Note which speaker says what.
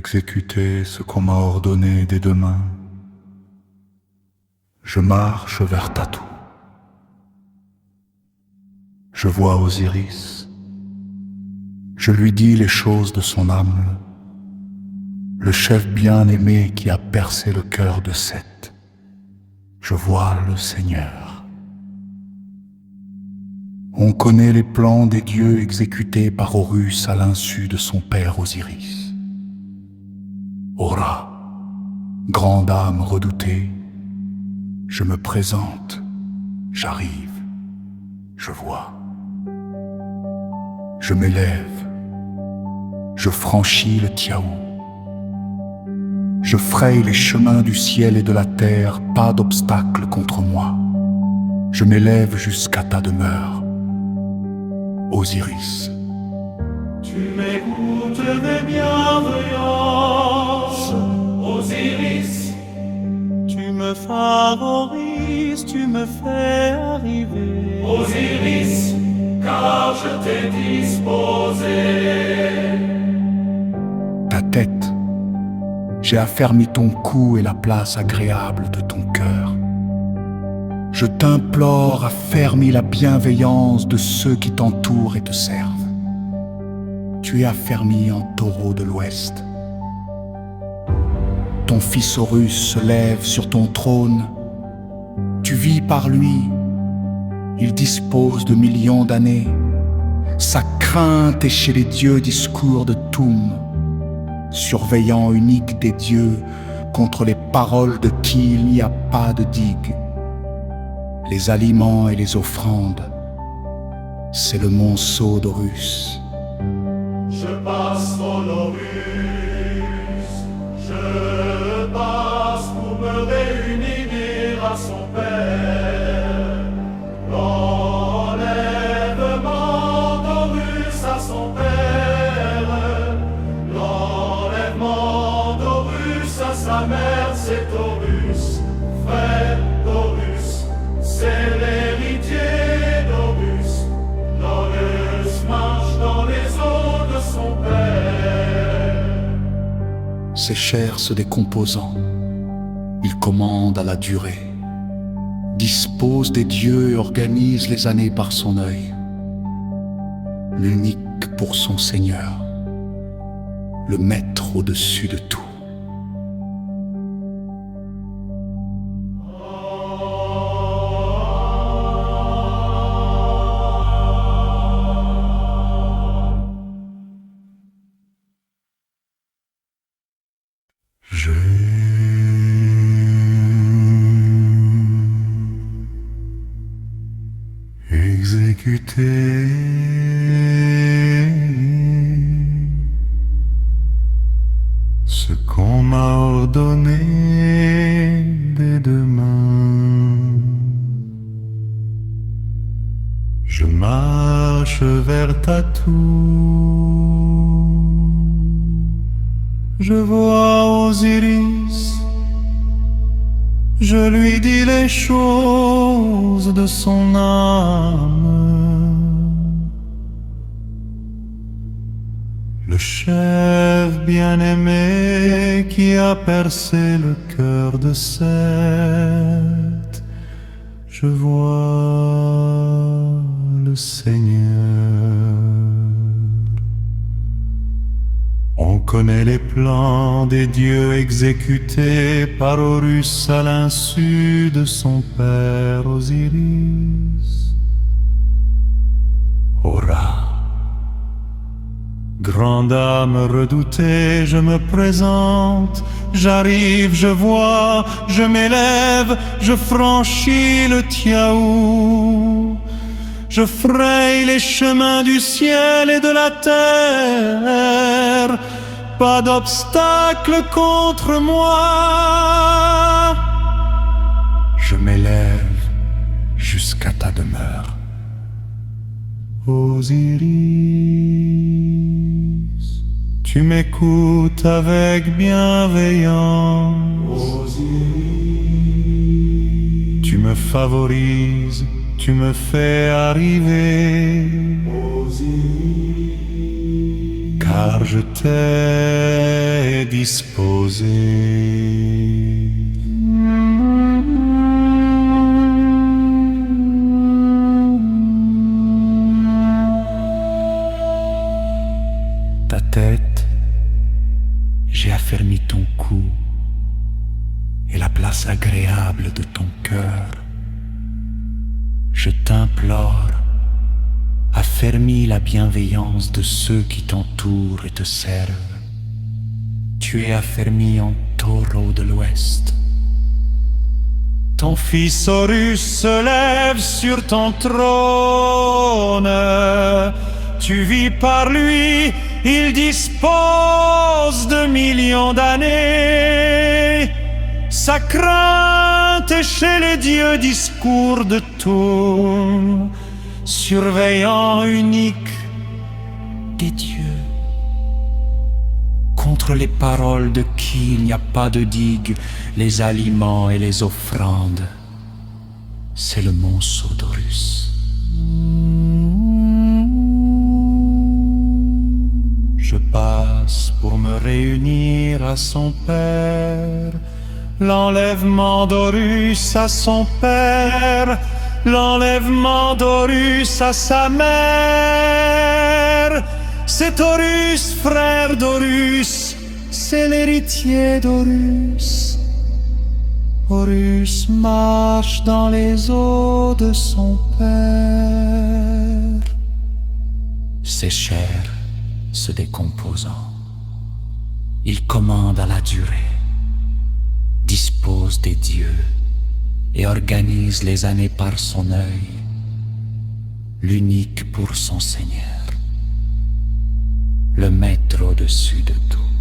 Speaker 1: exécuter ce qu'on m'a ordonné des deux mains. Je marche vers Tatou. Je vois Osiris. Je lui dis les choses de son âme, le chef bien-aimé qui a percé le cœur de Seth. Je vois le Seigneur. On connaît les plans des dieux exécutés par Horus à l'insu de son père Osiris. Hora, grande âme redoutée, je me présente, j'arrive, je vois. Je m'élève, je franchis le Tiaou. Je fraye les chemins du ciel et de la terre, pas d'obstacle contre moi. Je m'élève jusqu'à ta demeure, Osiris.
Speaker 2: Tu m'écoutes des bienveillances, Osiris. Tu me favorises, tu me fais arriver, Osiris, car je t'ai disposé.
Speaker 1: Ta tête, j'ai affermi ton cou et la place agréable de ton cœur. Je t'implore, affermis la bienveillance de ceux qui t'entourent et te servent. Tu es affermi en taureau de l'Ouest. Ton fils Horus se lève sur ton trône. Tu vis par lui. Il dispose de millions d'années. Sa crainte est chez les dieux discours de Toum, surveillant unique des dieux contre les paroles de qui il n'y a pas de digue. Les aliments et les offrandes, c'est le monceau d'Horus.
Speaker 2: Je passe mon Horus, je passe pour me réunir à son père. L'enlèvement d'Horus à son père, l'enlèvement d'Horus à sa mère, c'est Horus, frère d'Horus, c'est l'héritier d'Horus. L'Horus marche dans les eaux de son père.
Speaker 1: Ses chairs se décomposant, il commande à la durée, dispose des dieux et organise les années par son œil. L'unique pour son Seigneur, le maître au-dessus de tout. J'ai exécuté ce qu'on m'a ordonné des deux mains. Je marche vers Tatou. Je vois Osiris, je lui dis les choses de son âme. Le chef bien-aimé qui a percé le cœur de Seth, je vois le Seigneur. On connaît les plans des dieux exécutés par Horus à l'insu de son père Osiris. Hora, grande âme redoutée, je me présente, j'arrive, je vois, je m'élève, je franchis le Tiaou. Je fraye les chemins du ciel et de la terre, pas d'obstacle contre moi. Je m'élève jusqu'à ta demeure, Osiris. Tu m'écoutes avec bienveillance, Osiris. Tu me favorises, tu me fais arriver, Osiris. car je t'ai disposé. Ta tête, j'ai affermi ton cou et la place agréable de ton cœur. Je t'implore, affermis la bienveillance de ceux qui t'entourent et te servent. Tu es affermi en taureau de l'Ouest. Ton fils Horus se lève sur ton trône. Tu vis par lui, il dispose de millions d'années. Sa crainte est chez les dieux, discours de tout, surveillant unique des dieux. Contre les paroles de qui il n'y a pas de digue, les aliments et les offrandes, c'est le monceau d'Horus. Je passe pour me réunir à son père, l'enlèvement d'Horus à son père, l'enlèvement d'Horus à sa mère. C'est Horus, frère d'Horus, c'est l'héritier d'Horus. Horus marche dans les eaux de son père. Ses chairs se décomposant, il commande à la durée, dispose des dieux et organise les années par son œil, l'unique pour son Seigneur, le maître au-dessus de tout.